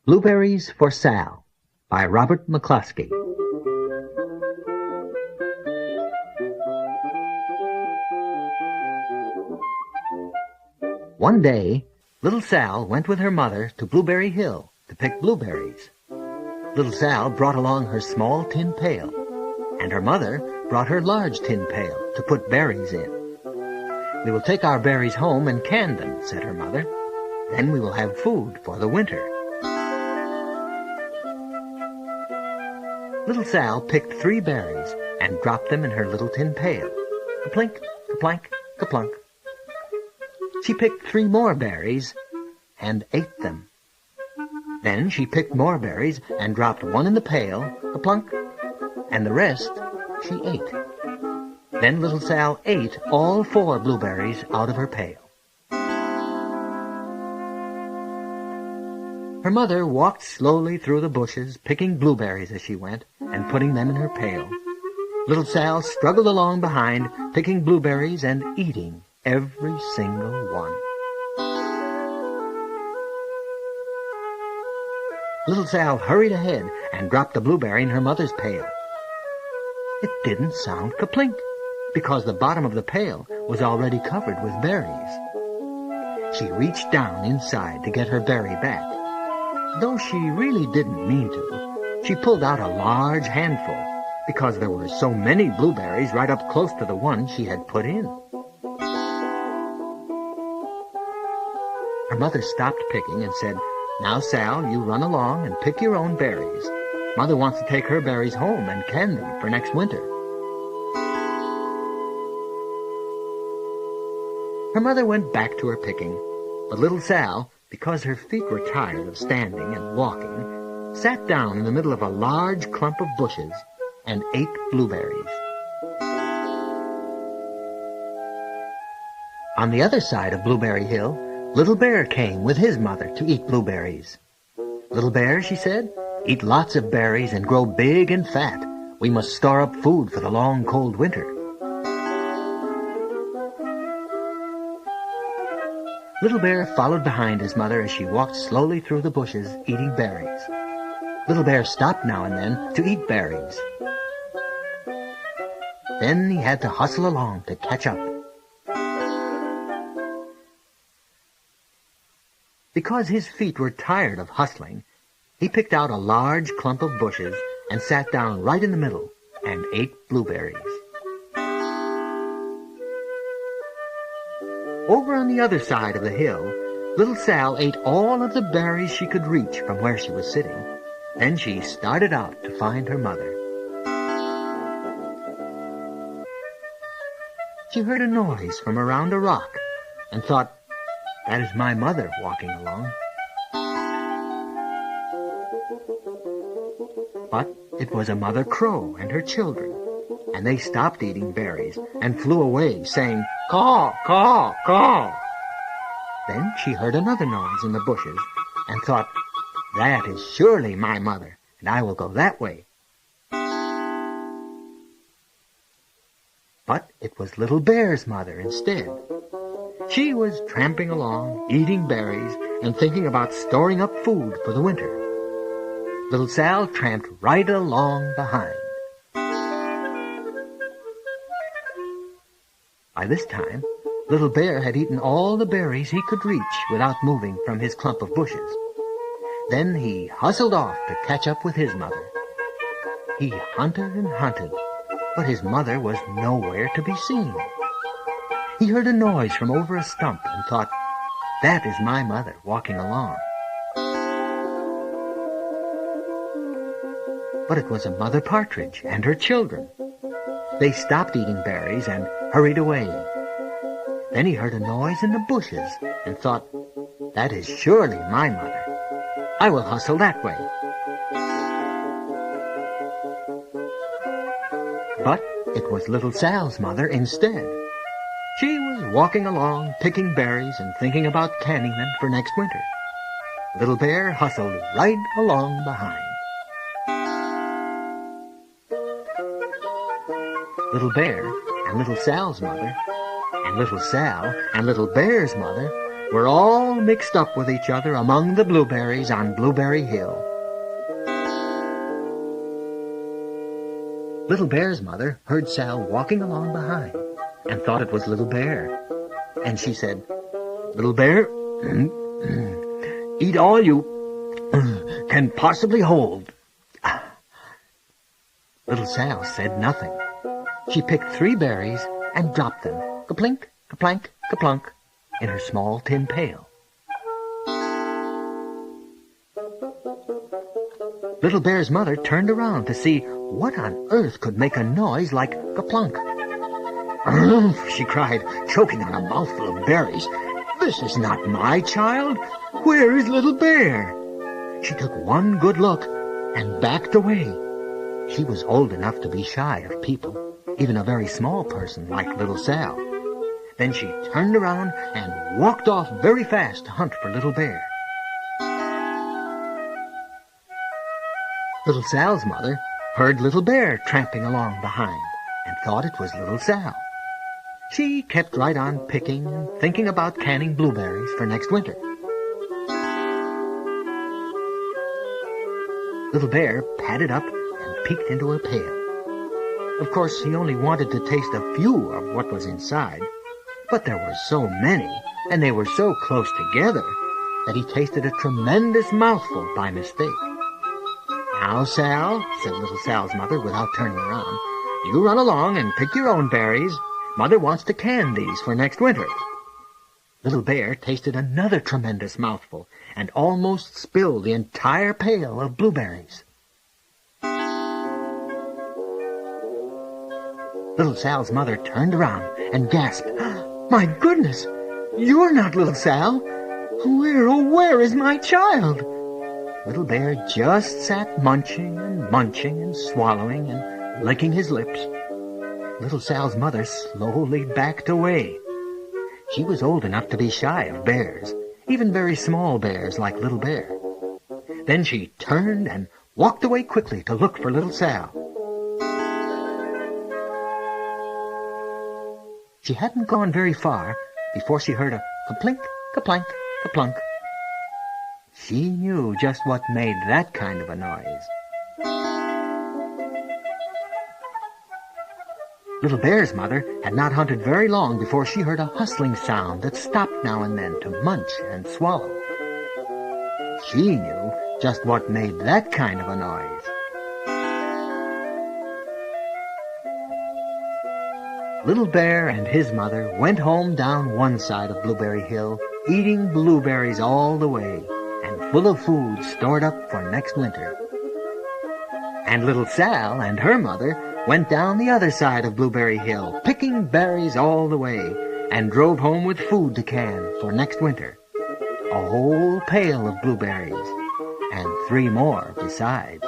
Blueberries for Sal by Robert McCluskey. One day, little Sal went with her mother to Blueberry Hill to pick blueberries. Little Sal brought along her small tin pail, and her mother brought her large tin pail to put berries in. "We will take our berries home and can them," said her mother. "Then we will have food for the winter." Little Sal picked 3 berries and dropped them in her little tin pail. Ka-plink, ka-plank, ka-plunk. She picked 3 more berries and ate them. Then she picked more berries and dropped 1 in the pail, ka-plunk, and the rest she ate. Then little Sal ate all 4 blueberries out of her pail. Her mother walked slowly through the bushes, picking blueberries as she went and putting them in her pail. Little Sal struggled along behind, picking blueberries and eating every single one. Little Sal hurried ahead and dropped the blueberry in her mother's pail. It didn't sound ka-plink, because the bottom of the pail was already covered with berries. She reached down inside to get her berry back. Though she really didn't mean to, she pulled out a large handful, because there were so many blueberries right up close to the one she had put in. Her mother stopped picking and said, "Now, Sal, you run along and pick your own berries. Mother wants to take her berries home and can them for next winter." Her mother went back to her picking, but little Sal, because her feet were tired of standing and walking, sat down in the middle of a large clump of bushes and ate blueberries. On the other side of Blueberry Hill, Little Bear came with his mother to eat blueberries. "Little Bear," she said, "eat lots of berries and grow big and fat. We must store up food for the long, cold winter." Little Bear followed behind his mother as she walked slowly through the bushes, eating berries. Little Bear stopped now and then to eat berries. Then he had to hustle along to catch up. Because his feet were tired of hustling, he picked out a large clump of bushes and sat down right in the middle and ate blueberries. Over on the other side of the hill, little Sal ate all of the berries she could reach from where she was sitting. Then she started out to find her mother. She heard a noise from around a rock and thought, "That is my mother walking along." But it was a mother crow and her children, and they stopped eating berries and flew away, saying, "Caw, caw, caw." Then she heard another noise in the bushes and thought, "That is surely my mother, and I will go that way." But it was Little Bear's mother instead. She was tramping along, eating berries, and thinking about storing up food for the winter. Little Sal tramped right along behind. By this time, Little Bear had eaten all the berries he could reach without moving from his clump of bushes. Then he hustled off to catch up with his mother. He hunted and hunted, but his mother was nowhere to be seen. He heard a noise from over a stump and thought, "That is my mother walking along." But it was a mother partridge and her children. They stopped eating berries and hurried away. Then he heard a noise in the bushes and thought, "That is surely my mother. I will hustle that way." But it was little Sal's mother instead. She was walking along, picking berries and thinking about canning them for next winter. Little Bear hustled right along behind. Little Bear and Little Sal's mother, and Little Sal and Little Bear's mother were all mixed up with each other among the blueberries on Blueberry Hill. Little Bear's mother heard Sal walking along behind and thought it was Little Bear. And she said, "Little Bear, eat all you can possibly hold." Little Sal said nothing. She picked 3 berries and dropped them, ka-plink, ka-plank, ka-plunk, in her small tin pail. Little Bear's mother turned around to see what on earth could make a noise like ka-plunk. She cried, choking on a mouthful of berries. "This is not my child. Where is Little Bear?" She took one good look and backed away. She was old enough to be shy of people, even a very small person like Little Sal. Then she turned around and walked off very fast to hunt for Little Bear. Little Sal's mother heard Little Bear tramping along behind and thought it was Little Sal. She kept right on picking and thinking about canning blueberries for next winter. Little Bear padded up and peeked into her pail. Of course, he only wanted to taste a few of what was inside, but there were so many, and they were so close together, that he tasted a tremendous mouthful by mistake. "Now, Sal," said Little Sal's mother without turning around, "you run along and pick your own berries. Mother wants to can these for next winter." Little Bear tasted another tremendous mouthful and almost spilled the entire pail of blueberries. Little Sal's mother turned around and gasped, "My goodness, you're not Little Sal. Where is my child?" Little Bear just sat munching and swallowing and licking his lips. Little Sal's mother slowly backed away. She was old enough to be shy of bears, even very small bears like Little Bear. Then she turned and walked away quickly to look for Little Sal. She hadn't gone very far before she heard a ka-plink, ka-plank, ka-plunk. She knew just what made that kind of a noise. Little Bear's mother had not hunted very long before she heard a hustling sound that stopped now and then to munch and swallow. She knew just what made that kind of a noise. Little Bear and his mother went home down one side of Blueberry Hill, eating blueberries all the way, and full of food stored up for next winter. And Little Sal and her mother went down the other side of Blueberry Hill, picking berries all the way, and drove home with food to can for next winter. A whole pail of blueberries, and 3 more besides.